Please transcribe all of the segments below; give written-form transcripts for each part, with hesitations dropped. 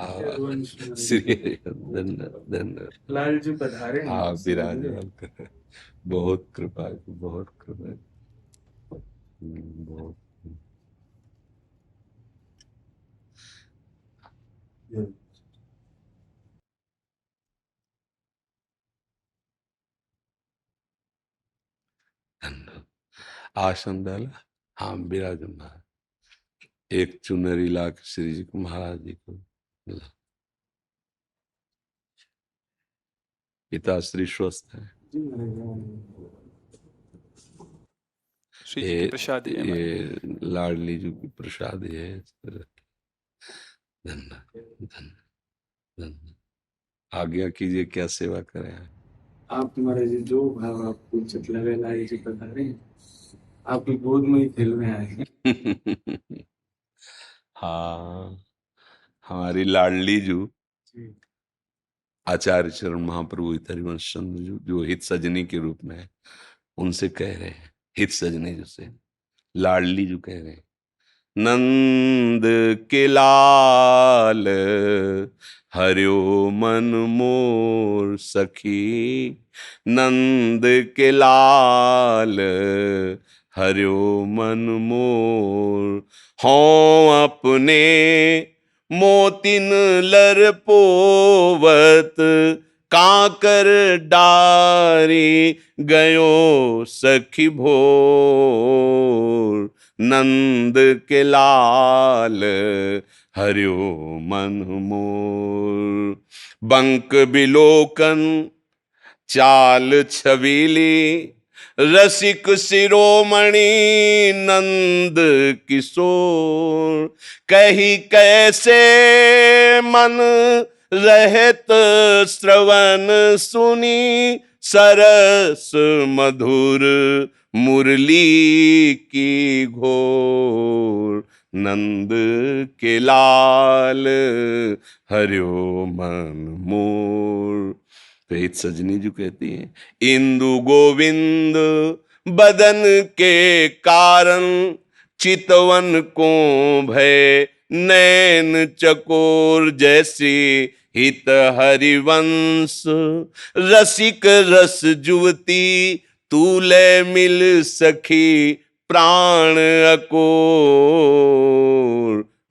श्री धन्यवाद। लाल जी पधारे हैं। हाँ, विराजमान कर, बहुत कृपा है, बहुत कृपा है। बहुत धन्यवाद। आसन डाला। हाँ, विराजमान। एक चुनरी ला के श्री जी को, महाराज जी को मिला। पिताश्री स्वस्थ है। श्री जी की प्रसाद है हमारे। ये लाडली जी की प्रसाद है। धन्यवाद, धन्यवाद, धन्यवाद। आज्ञा कीजिए, क्या सेवा करें। आप महाराज जी जो भाव आपको उचित लगे, लाल जी पधारे हैं। आपकी गोद में ही खेल में आए हैं। हाँ, हमारी लाडली जू जी। आचार्य चरण महाप्रभु हरिवंश चंद्र जो हित सजनी के रूप में है, उनसे कह रहे हैं, हित सजनी जो से लाडली जो कह रहे हैं, नंद के लाल हरियो मन मोर सखी, नंद के लाल हरियो मन मोर, हों अपने मोतिन लर पोवत, काकर डारी गयो सखी भोर, नंद के लाल हरियो मन मोर, बंक बिलोकन चाल छबीली, रसिक शिरोमणि नंद किशोर, कही कैसे मन रहत श्रवण सुनी, सरस मधुर मुरली की घोर, नंद के लाल हरियो मन मोर। तो हित सजनी जी कहती है, इंदु गोविंद बदन के कारण, चितवन को भय नैन चकोर, जैसी हित हरिवंश रसिक रस जुवती, तूले मिल सखी प्राण अकोर,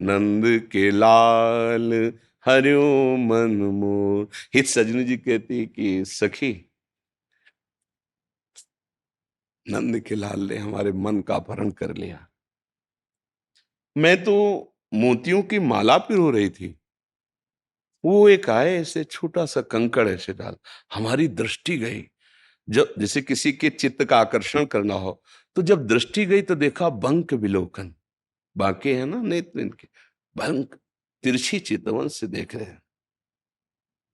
नंद के लाल हरियो मन मोर। हित सजनी जी कहती कि सखी, नंद के लाल ने हमारे मन का अपहरण कर लिया। मैं तो मोतियों की माला पिरो रही थी, वो एक आए ऐसे छोटा सा कंकड़ ऐसे डाल, हमारी दृष्टि गई। जब जैसे किसी के चित्त का आकर्षण करना हो, तो जब दृष्टि गई तो देखा बंक विलोकन, बाके है ना नेत्र इनके, बंक तिरछी चितवन से देख रहे हैं,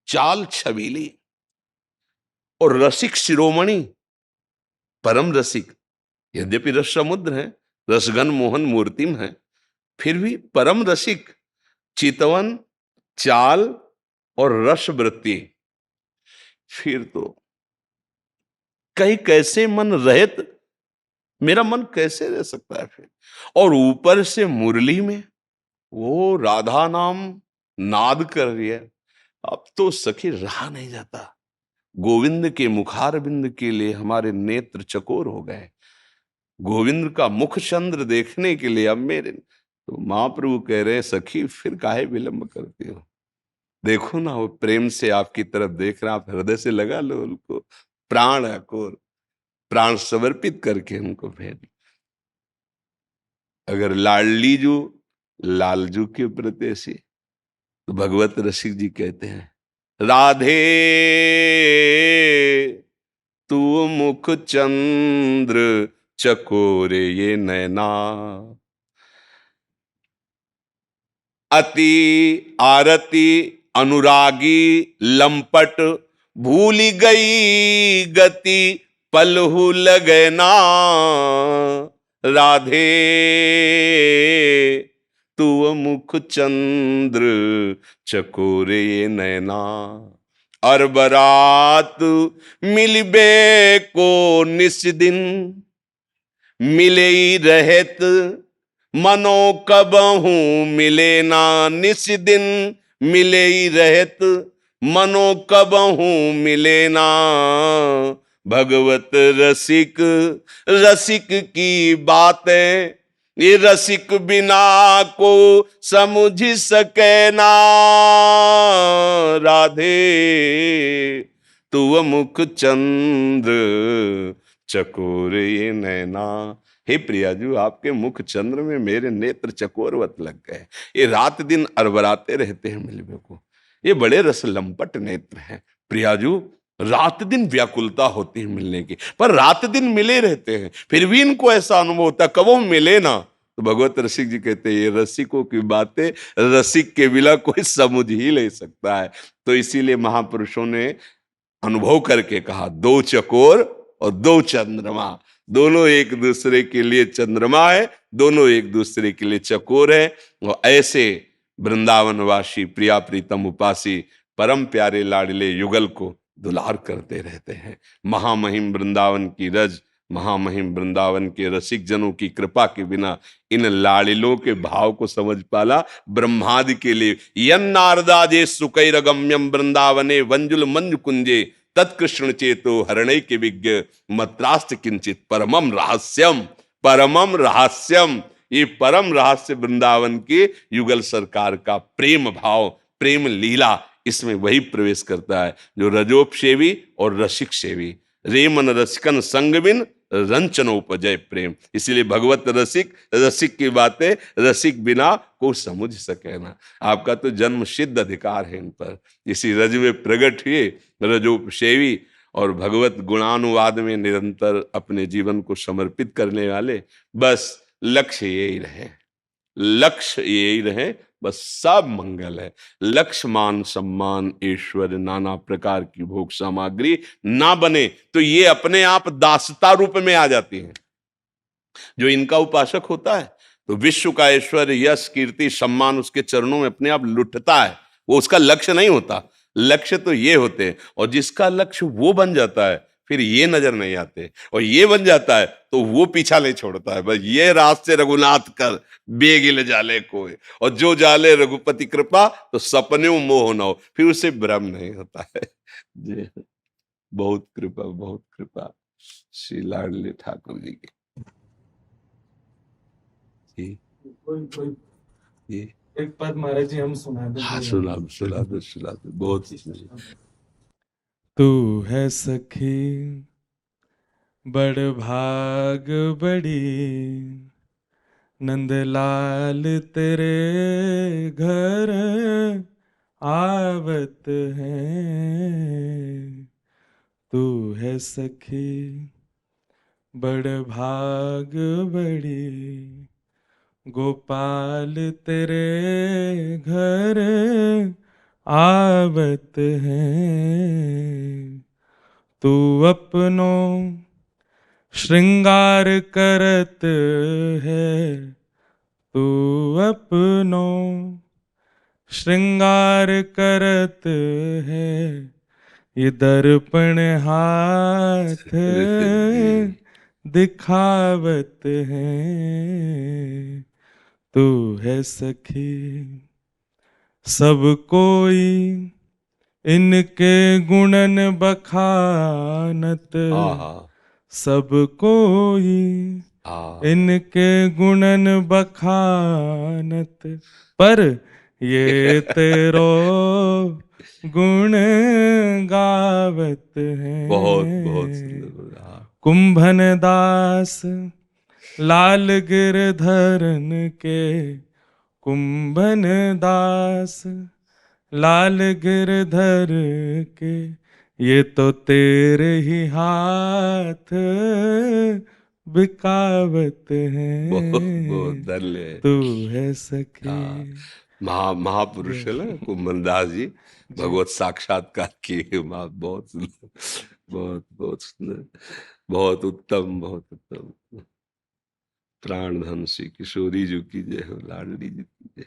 चाल छबीली और रसिक शिरोमणि, परम रसिक। यद्यपि रस समुद्र है, रसगन मोहन मूर्तिम है, फिर भी परम रसिक, चितवन, चाल और रस वृत्ति। फिर तो कहीं कैसे मन रहत, मेरा मन कैसे रह सकता है फिर। और ऊपर से मुरली में वो राधा नाम नाद कर रही है, अब तो सखी रहा नहीं जाता। गोविंद के मुखारबिंद के लिए हमारे नेत्र चकोर हो गए, गोविंद का मुख चंद्र देखने के लिए अब मेरे। तो महाप्रभु कह रहे हैं, सखी फिर काहे विलंब करती हो, देखो ना वो प्रेम से आपकी तरफ देख रहा, आप हृदय से लगा लो उनको, प्राण अकोर, प्राण समर्पित करके उनको भेज। अगर लाडली जू लालजू के प्रति ऐसी, तो भगवत रसिक जी कहते हैं, राधे तू मुख चंद्र चकोरे ये नैना, अति आरती अनुरागी लंपट, भूल गई गति पलहु लगना, राधे तू मुख चंद्र चकोरे नैना, और बरात मिलबे को निस दिन, मिले रहत मनो कबहू मिले ना निस दिन, मिले ही रहत मनो कबहू मिले ना। भगवत रसिक रसिक की बातें ये रसिक बिना को समझ सके ना। राधे तू मुख चंद्र चकोर ये नैना। हे प्रियाजू, आपके मुख चंद्र में मेरे नेत्र चकोरवत लग गए। ये रात दिन अरबराते रहते हैं मिलवे को। ये बड़े रस लंपट नेत्र हैं प्रियाजू। रात दिन व्याकुलता होती है मिलने की, पर रात दिन मिले रहते हैं, फिर भी इनको ऐसा अनुभव होता कब वो मिले ना। तो भगवत रसिक जी कहते हैं ये रसिकों की बातें रसिक के बिना कोई समझ ही नहीं सकता है। तो इसीलिए महापुरुषों ने अनुभव करके कहा, दो चकोर और दो चंद्रमा, दोनों एक दूसरे के लिए चंद्रमा है, दोनों एक दूसरे के लिए चकोर है। और ऐसे वृंदावनवासी प्रिया प्रीतम उपासी परम प्यारे लाडले युगल को दुलार करते रहते हैं। महामहिम वृंदावन की रज, महामहिम वृंदावन के रसिक जनों की कृपा के बिना इन लाड़िलों के भाव को समझ पाला ब्रह्मादि के लिए। यन नारदाजे सुकैरगम्यम वृंदावने वंजुल मंजु कुंजे तत्कृष्ण चेतो हरणै के विज्ञ मत्रास्त किंचित परमम रहस्यम। परमम रहस्यम, ये परम रहस्य वृंदावन के युगल सरकार का प्रेम भाव, प्रेम लीला, इसमें वही प्रवेश करता है जो रजोपसेवी और रसिक सेवी। रेमन रसिकन संग बिन रंचनोपजय प्रेम। इसलिए भगवत रसिक रसिक की बातें रसिक बिना को समझ सके ना। आपका तो जन्म सिद्ध अधिकार है इन पर। इसी रज में प्रकट हुए रजोपसेवी और भगवत गुणानुवाद में निरंतर अपने जीवन को समर्पित करने वाले। बस लक्ष्य यही रहे, लक्ष्य यही रहे, बस सब मंगल है। लक्ष्य मान सम्मान ऐश्वर्य नाना प्रकार की भोग सामग्री ना बने तो ये अपने आप दासता रूप में आ जाती हैं। जो इनका उपासक होता है तो विश्व का ऐश्वर्य यश कीर्ति सम्मान उसके चरणों में अपने आप लुटता है, वो उसका लक्ष्य नहीं होता। लक्ष्य तो ये होते हैं, और जिसका लक्ष्य वो बन जाता है फिर ये नजर नहीं आते, और ये बन जाता है तो वो पीछा नहीं छोड़ता है। बस ये रास्ते रघुनाथ कर बेगिल जाले कोई, और जो जाले रघुपति कृपा तो सपने मोह न हो, फिर उसे भ्रम नहीं होता है। जी, बहुत कृपा श्री लाडले ठाकुर जी की। जी कोई कोई जी एक पद महाराज जी हम सुना दे। हाँ, सुना दो बहुत। तू है सखी बड़ भाग बड़ी, नंदलाल तेरे घर आवत हैं। तू है सखी बड़ भाग बड़ी, गोपाल तेरे घर आवत हैं। तू अपनो श्रृंगार करत है, तू अपनो श्रृंगार करत है। ये दर्पण हाथ दिखावत है। तू है सखी सब कोई इनके गुणन बखानत, सब कोई इनके गुणन बखानत, पर ये तेरो गुण गावत हैं। बहुत सुंदर। कुंभन दास लाल गिरधरन के, कुंभन दास लाल गिरधर के, ये तो तेरे ही हाथ बिकावत हैं। बहुत धन्य है। तू है सखी। महापुरुष है ना कुंभनदास जी, भगवत साक्षात्कार किए। बहुत सुंदर, बहुत सुंदर, बहुत उत्तम, बहुत उत्तम। प्राण धन श्री किशोरी जी की जय हो, लाडली जी की जय।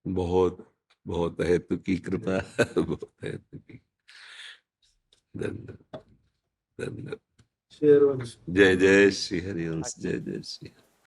बहुत बहुत है तुकी कृपा, बहुत है तुकी। धन्यवाद, धन्यवाद। शेयर वंश। जय जय श्री हरिवंश, जय जय श्री।